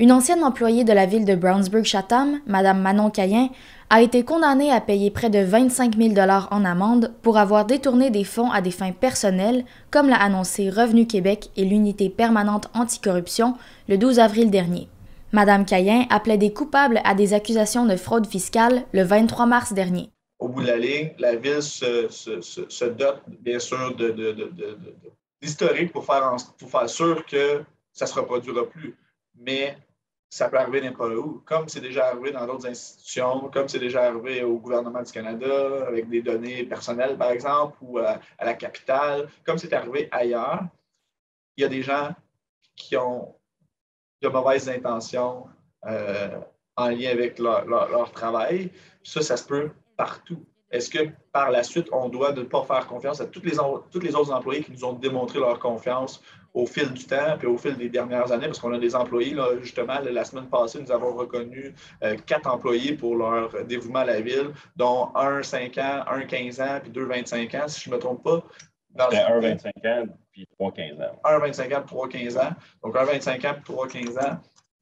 Une ancienne employée de la ville de Brownsburg-Chatham, Mme Manon Cayen, a été condamnée à payer près de 25 000 $ en amende pour avoir détourné des fonds à des fins personnelles, comme l'a annoncé Revenu Québec et l'Unité permanente anticorruption le 12 avril dernier. Mme Cayen a plaidé coupable à des accusations de fraude fiscale le 23 mars dernier. Au bout de la ligne, la ville se dote bien sûr d'historique pour faire sûr que ça ne se reproduira plus. Mais ça peut arriver n'importe où, comme c'est déjà arrivé dans d'autres institutions, comme c'est déjà arrivé au gouvernement du Canada, avec des données personnelles, par exemple, ou à la capitale, comme c'est arrivé ailleurs. Il y a des gens qui ont de mauvaises intentions en lien avec leur travail. Ça se peut partout. Est-ce que par la suite, on doit ne pas faire confiance à tous les autres employés qui nous ont démontré leur confiance au fil du temps et au fil des dernières années? Parce qu'on a des employés, là, justement, la semaine passée, nous avons reconnu 4 employés pour leur dévouement à la ville, dont un 5 ans, un 15 ans, puis 2 25 ans, si je ne me trompe pas. C'était un 25 ans, puis 3 15 ans. Un 25 ans, puis 3 15 ans. Donc, un 25 ans, puis 3 15 ans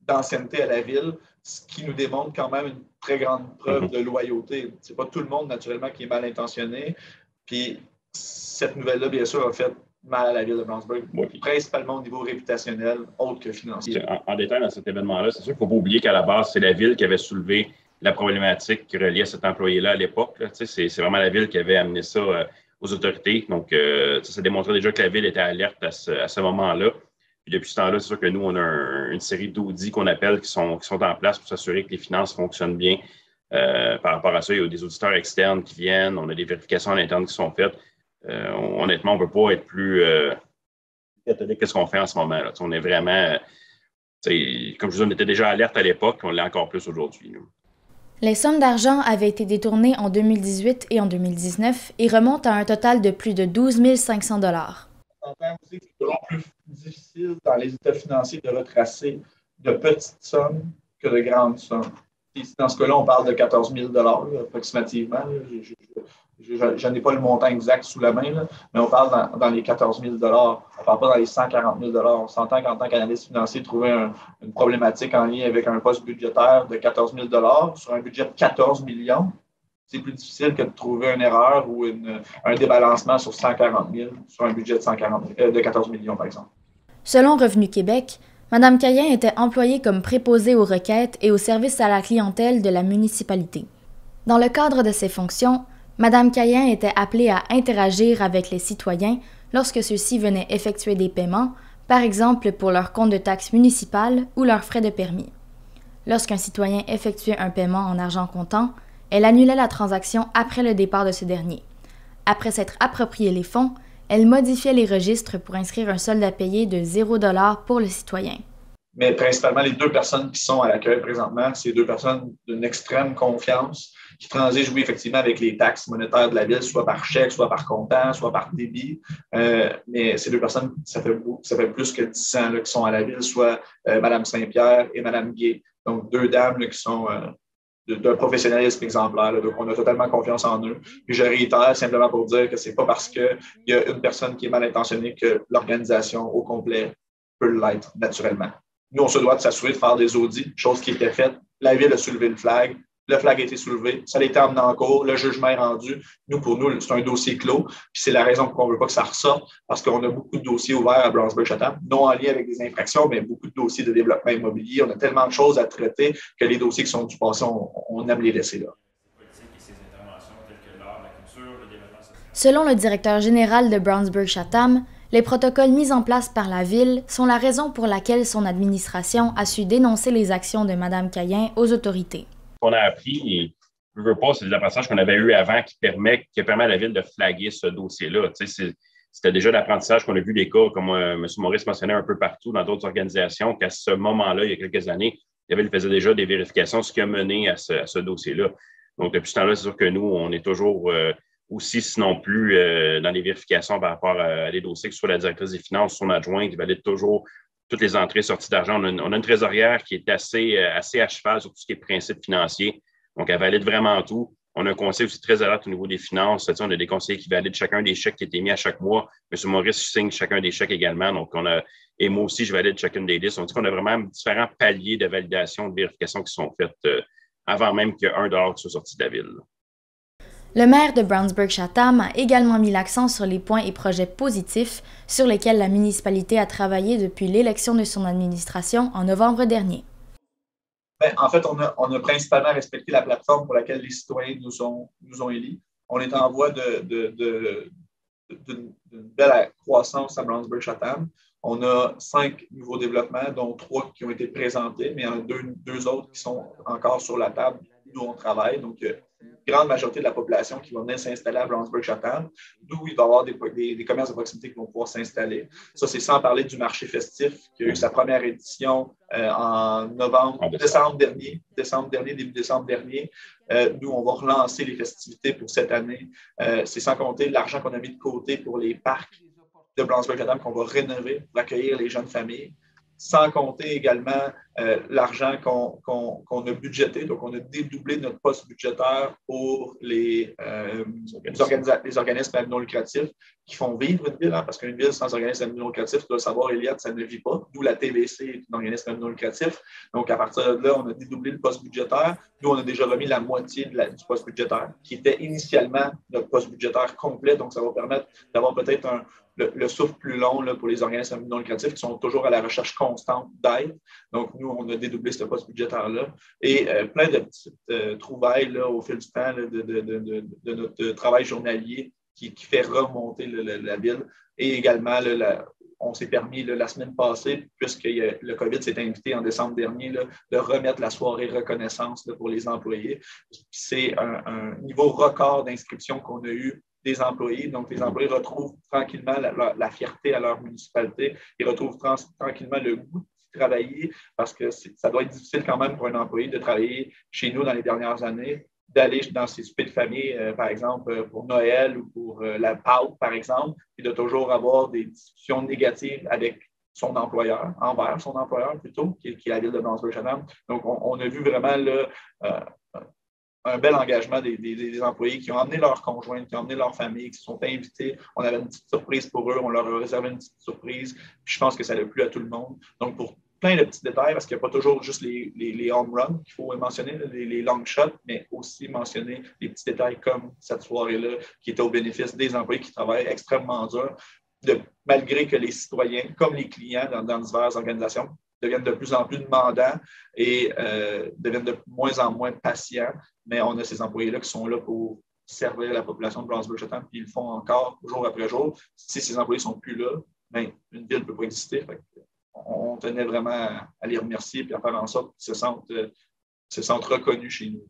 d'ancienneté à la ville, ce qui nous démontre quand même une très grande preuve de loyauté. Ce n'est pas tout le monde, naturellement, qui est mal intentionné. Puis cette nouvelle-là, bien sûr, a fait mal à la ville de Brownsburg, principalement au niveau réputationnel, autre que financier. En détail, dans cet événement-là, c'est sûr qu'il ne faut pas oublier qu'à la base, c'est la ville qui avait soulevé la problématique reliée à cet employé-là à l'époque. C'est vraiment la ville qui avait amené ça aux autorités. Donc, ça démontrait déjà que la ville était alerte à ce moment-là. Puis depuis ce temps-là, c'est sûr que nous, on a une série d'audits qu'on appelle qui sont en place pour s'assurer que les finances fonctionnent bien. Par rapport à ça, il y a des auditeurs externes qui viennent, on a des vérifications à l'interne qui sont faites. Honnêtement, on ne peut pas être plus catholique que ce qu'on fait en ce moment. Là. On est vraiment, comme je vous dis, on était déjà alerte à l'époque, on l'est encore plus aujourd'hui. Nous. Les sommes d'argent avaient été détournées en 2018 et en 2019 et remontent à un total de plus de 12 500 $. On entend aussi que c'est toujours plus difficile dans les états financiers de retracer de petites sommes que de grandes sommes. Ici, dans ce cas-là, on parle de 14 000 $ approximativement. Je n'ai pas le montant exact sous la main, là, mais on parle dans les 14 000 $. On ne parle pas dans les 140 000 $. On s'entend qu'en tant qu'analyste financier, trouver une problématique en lien avec un poste budgétaire de 14 000 $ sur un budget de 14 millions, c'est plus difficile que de trouver une erreur ou un débalancement sur 140 000 sur un budget de 14 millions, par exemple. Selon Revenu Québec, Mme Cayen était employée comme préposée aux requêtes et aux services à la clientèle de la municipalité. Dans le cadre de ses fonctions, Mme Cayen était appelée à interagir avec les citoyens lorsque ceux-ci venaient effectuer des paiements, par exemple pour leur compte de taxes municipales ou leurs frais de permis. Lorsqu'un citoyen effectuait un paiement en argent comptant, elle annulait la transaction après le départ de ce dernier. Après s'être approprié les fonds, elle modifiait les registres pour inscrire un solde à payer de 0 $ pour le citoyen. Mais principalement, les 2 personnes qui sont à l'accueil présentement, c'est 2 personnes d'une extrême confiance qui transigent, oui, effectivement, avec les taxes monétaires de la ville, soit par chèque, soit par comptant, soit par débit. Mais ces 2 personnes, ça fait plus que 10 ans là, qui sont à la ville, soit Mme Saint-Pierre et Mme Gay. Donc, 2 dames là, qui sont d'un professionnalisme exemplaire. Là. Donc, on a totalement confiance en eux. Puis je réitère simplement pour dire que ce n'est pas parce qu'il y a une personne qui est mal intentionnée que l'organisation au complet peut l'être naturellement. Nous, on se doit de s'assurer de faire des audits, chose qui était faite. La ville a soulevé le flag a été soulevé, ça a été emmené en cours, le jugement est rendu. Pour nous, c'est un dossier clos. Puis c'est la raison pour laquelle on ne veut pas que ça ressorte, parce qu'on a beaucoup de dossiers ouverts à Brownsburg-Chatham, non en lien avec des infractions, mais beaucoup de dossiers de développement immobilier. On a tellement de choses à traiter que les dossiers qui sont du passé, on aime les laisser là. Selon le directeur général de Brownsburg-Chatham, les protocoles mis en place par la Ville sont la raison pour laquelle son administration a su dénoncer les actions de Mme Cayen aux autorités. Ce qu'on a appris, et je ne veux pas, c'est des apprentissages qu'on avait eu avant qui permet à la Ville de flaguer ce dossier-là. C'était déjà l'apprentissage qu'on a vu des cas, comme M. Maurice mentionnait un peu partout dans d'autres organisations, qu'à ce moment-là, il y a quelques années, la Ville faisait déjà des vérifications, ce qui a mené à ce dossier-là. Donc, depuis ce temps-là, c'est sûr que nous, on est toujours aussi, sinon plus, dans les vérifications par rapport à des dossiers, que ce soit la directrice des finances, son adjointe, qui valide toujours toutes les entrées et sorties d'argent. On a une trésorière qui est assez à cheval sur tout ce qui est principe financier. Donc, elle valide vraiment tout. On a un conseil aussi très alerte au niveau des finances. C'est-à-dire, on a des conseillers qui valident chacun des chèques qui étaient mis à chaque mois. M. Maurice signe chacun des chèques également. Donc, et moi aussi, je valide chacune des listes. On dit qu'on a vraiment différents paliers de validation, de vérification qui sont faites avant même qu'il y ait $1 qui soit sorti de la ville. Le maire de Brownsburg-Chatham a également mis l'accent sur les points et projets positifs sur lesquels la municipalité a travaillé depuis l'élection de son administration en novembre dernier. Bien, en fait, on a principalement respecté la plateforme pour laquelle les citoyens nous ont élus. On est en voie d'une belle croissance à Brownsburg-Chatham. On a 5 nouveaux développements, dont 3 qui ont été présentés, mais il y en a deux autres qui sont encore sur la table d'où on travaille. Donc, une grande majorité de la population qui va venir s'installer à Brownsburg-Chatham, d'où il va y avoir des commerces de proximité qui vont pouvoir s'installer. Ça, c'est sans parler du marché festif qui a eu sa première édition en décembre dernier, début décembre dernier, d'où on va relancer les festivités pour cette année. C'est sans compter l'argent qu'on a mis de côté pour les parcs de Brownsburg-Chatham qu'on va rénover pour accueillir les jeunes familles. Sans compter également l'argent qu'on a budgété. Donc, on a dédoublé notre poste budgétaire pour les organismes non lucratifs qui font vivre une ville, hein, parce qu'une ville sans organisme non lucratif, tu dois le savoir, Eliade, ça ne vit pas, d'où la TVC est un organisme non lucratif. Donc, à partir de là, on a dédoublé le poste budgétaire. Nous, on a déjà remis la moitié du poste budgétaire, qui était initialement notre poste budgétaire complet. Donc, ça va permettre d'avoir peut-être le souffle plus long là, pour les organismes non lucratifs qui sont toujours à la recherche constante d'aide. Donc, nous, on a dédoublé ce poste budgétaire-là. Et plein de petites trouvailles là, au fil du temps là, de notre travail journalier qui fait remonter la ville. Et également, on s'est permis la semaine passée, puisque le COVID s'est invité en décembre dernier, là, de remettre la soirée reconnaissance là, pour les employés. C'est un niveau record d'inscription qu'on a eu des employés. Donc, les employés retrouvent tranquillement la fierté à leur municipalité. Ils retrouvent tranquillement le goût de travailler parce que ça doit être difficile quand même pour un employé de travailler chez nous dans les dernières années, d'aller dans ses soupers de famille, par exemple, pour Noël ou pour la Pâques, par exemple, et de toujours avoir des discussions négatives avec son employeur, envers son employeur plutôt, qui est la ville de Brownsburg-Chatham. Donc, on a vu vraiment là, un bel engagement des employés qui ont emmené leurs conjoints, qui ont emmené leur famille, qui se sont invités. On avait une petite surprise pour eux, on leur a réservé une petite surprise. Puis je pense que ça a plu à tout le monde. Donc, pour plein de petits détails, parce qu'il n'y a pas toujours juste les home runs qu'il faut mentionner, les long shots, mais aussi mentionner les petits détails comme cette soirée-là qui était au bénéfice des employés qui travaillent extrêmement dur, malgré que les citoyens, comme les clients dans diverses organisations, deviennent de plus en plus demandants et deviennent de moins en moins patients. Mais on a ces employés-là qui sont là pour servir la population de Brownsburg-Chatham, puis ils le font encore jour après jour. Si ces employés ne sont plus là, bien, une ville ne peut pas exister. On tenait vraiment à les remercier et à faire en sorte qu'ils se sentent reconnus chez nous.